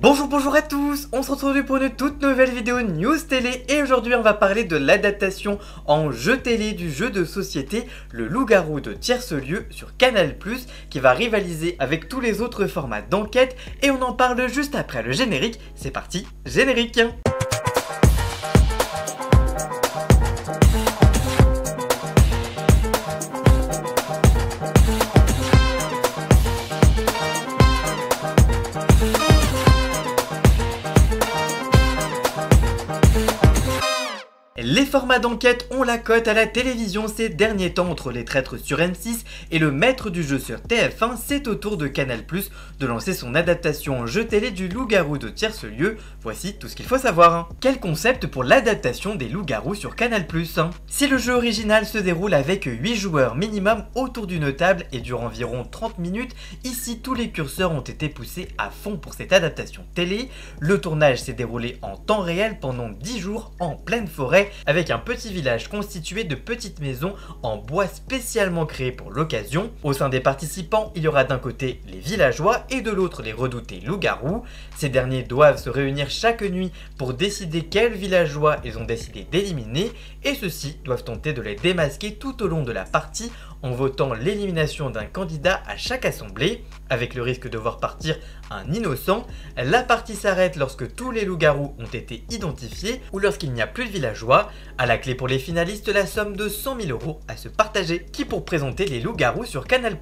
Bonjour à tous, on se retrouve pour une toute nouvelle vidéo news télé et aujourd'hui on va parler de l'adaptation en jeu télé du jeu de société Le Loup-Garou de Tierce-Lieu sur Canal+, qui va rivaliser avec tous les autres formats d'enquête et on en parle juste après le générique. C'est parti, générique! Les formats d'enquête ont la cote à la télévision ces derniers temps entre Les Traîtres sur M6 et Le Maître du Jeu sur TF1, c'est au tour de Canal+ de lancer son adaptation en jeu télé du Loup-Garou de Tierce-Lieu. Voici tout ce qu'il faut savoir. Quel concept pour l'adaptation des Loups-Garous sur Canal+. Si le jeu original se déroule avec 8 joueurs minimum autour d'une table et dure environ 30 minutes, ici tous les curseurs ont été poussés à fond pour cette adaptation télé. Le tournage s'est déroulé en temps réel pendant 10 jours en pleine forêt, avec un petit village constitué de petites maisons en bois spécialement créées pour l'occasion. Au sein des participants, il y aura d'un côté les villageois et de l'autre les redoutés loups-garous. Ces derniers doivent se réunir chaque nuit pour décider quels villageois ils ont décidé d'éliminer et ceux-ci doivent tenter de les démasquer tout au long de la partie en votant l'élimination d'un candidat à chaque assemblée. Avec le risque de voir partir un innocent, la partie s'arrête lorsque tous les loups-garous ont été identifiés ou lorsqu'il n'y a plus de villageois. À la clé pour les finalistes, la somme de 100 000 € à se partager. Qui pour présenter les loups-garous sur Canal+.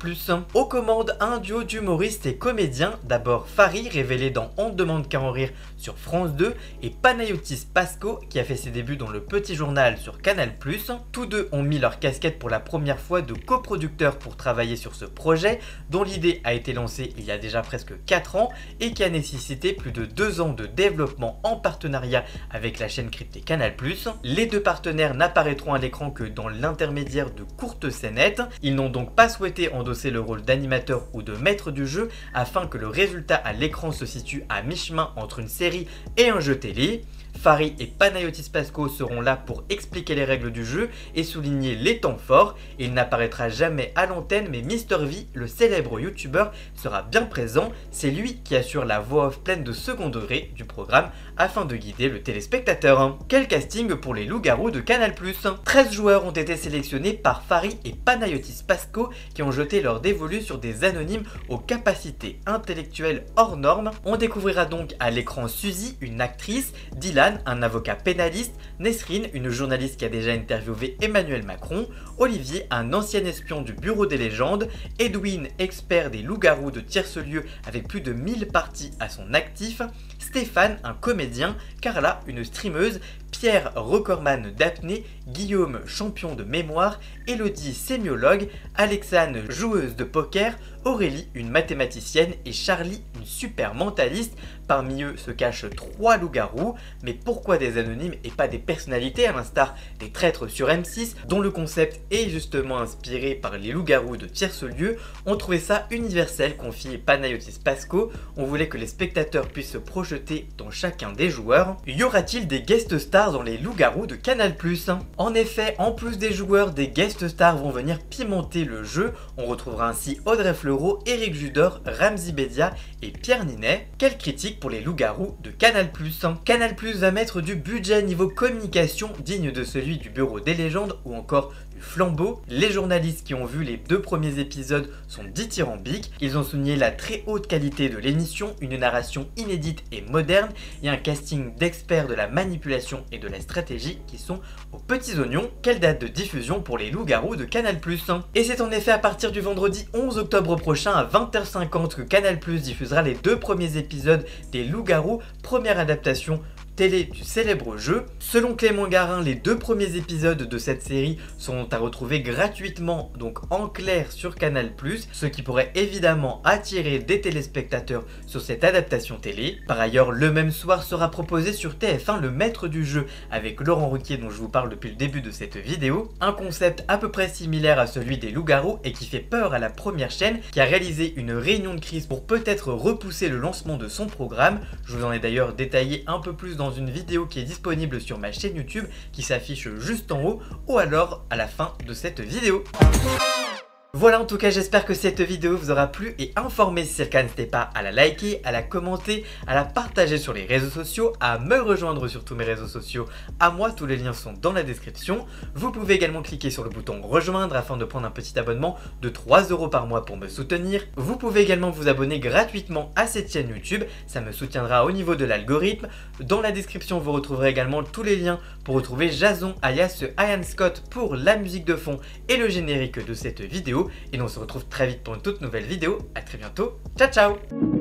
Aux commandes, un duo d'humoristes et comédiens, d'abord Fari, révélé dans On ne demande qu'à en rire sur France 2, et Panayotis Pasco, qui a fait ses débuts dans Le Petit Journal sur Canal+. Tous deux ont mis leur casquette pour la première fois de coproducteurs pour travailler sur ce projet, dont l'idée a été lancée il y a déjà presque 4 ans et qui a nécessité plus de 2 ans de développement en partenariat avec la chaîne cryptée Canal+. Les deux partenaires n'apparaîtront à l'écran que dans l'intermédiaire de courtes scénettes. Ils n'ont donc pas souhaité endosser le rôle d'animateur ou de maître du jeu afin que le résultat à l'écran se situe à mi-chemin entre une série et un jeu télé. Fari et Panayotis Pasco seront là pour expliquer les règles du jeu et souligner les temps forts. Il n'apparaîtra jamais à l'antenne, mais Mr V, le célèbre youtubeur, sera bien présent. C'est lui qui assure la voix off pleine de second degré du programme afin de guider le téléspectateur. Quel casting pour les loups-garous de Canal+. 13 joueurs ont été sélectionnés par Fari et Panayotis Pasco qui ont jeté leur dévolu sur des anonymes aux capacités intellectuelles hors normes. On découvrira donc à l'écran Suzy, une actrice, Dylan, un avocat pénaliste, Nesrine, une journaliste qui a déjà interviewé Emmanuel Macron, Olivier, un ancien espion du Bureau des légendes, Edwin, expert des loups-garous de Tierce-Lieu avec plus de 1000 parties à son actif, Stéphane, un comédien, Carla, une streameuse, Pierre, recordman d'apnée, Guillaume, champion de mémoire, Elodie, sémiologue, Alexandre, joueuse de poker, Aurélie, une mathématicienne et Charlie, une super mentaliste. Parmi eux se cachent 3 loups-garous, mais pourquoi des anonymes et pas des personnalités à l'instar des Traîtres sur M6, dont le concept est justement inspiré par les loups-garous de Tierce-Lieu? On trouvait ça universel, confie Panayotis Pasco. On voulait que les spectateurs puissent se projeter dans chacun des joueurs. Y aura-t-il des guest stars dans les loups-garous de Canal+. En effet, en plus des joueurs, des guest stars vont venir pimenter le jeu. On retrouvera ainsi Audrey Fleurot, Éric Judor, Ramzy Bedia et Pierre Ninet. Quelle critique pour les loups-garous de Canal+. Canal+ va mettre du budget niveau communication digne de celui du Bureau des légendes ou encore du Flambeau. Les journalistes qui ont vu les 2 premiers épisodes sont dithyrambiques. Ils ont souligné la très haute qualité de l'émission, une narration inédite et moderne et un casting d'experts de la manipulation et de la stratégie qui sont aux petits oignons. Quelle date de diffusion pour les loups-garous de Canal+. Et c'est en effet à partir du vendredi 11 octobre prochain à 20h50 que Canal+ diffusera les 2 premiers épisodes des Loups-Garous, première adaptation télé du célèbre jeu. Selon Clément Garin, les 2 premiers épisodes de cette série sont à retrouver gratuitement, donc en clair sur Canal+, ce qui pourrait évidemment attirer des téléspectateurs sur cette adaptation télé. Par ailleurs, le même soir sera proposé sur TF1 Le Maître du Jeu avec Laurent Ruquier dont je vous parle depuis le début de cette vidéo. Un concept à peu près similaire à celui des Loups-Garous et qui fait peur à la première chaîne qui a réalisé une réunion de crise pour peut-être repousser le lancement de son programme. Je vous en ai d'ailleurs détaillé un peu plus dans une vidéo qui est disponible sur ma chaîne YouTube qui s'affiche juste en haut ou alors à la fin de cette vidéo. Voilà, en tout cas j'espère que cette vidéo vous aura plu et informé. Si c'est le cas, n'hésitez pas à la liker, à la commenter, à la partager sur les réseaux sociaux, à me rejoindre sur tous mes réseaux sociaux à moi, tous les liens sont dans la description. Vous pouvez également cliquer sur le bouton rejoindre afin de prendre un petit abonnement de 3 € par mois pour me soutenir. Vous pouvez également vous abonner gratuitement à cette chaîne YouTube, ça me soutiendra au niveau de l'algorithme. Dans la description vous retrouverez également tous les liens pour retrouver Jason alias Ian Scott pour la musique de fond et le générique de cette vidéo. Et on se retrouve très vite pour une toute nouvelle vidéo. À très bientôt. Ciao ciao.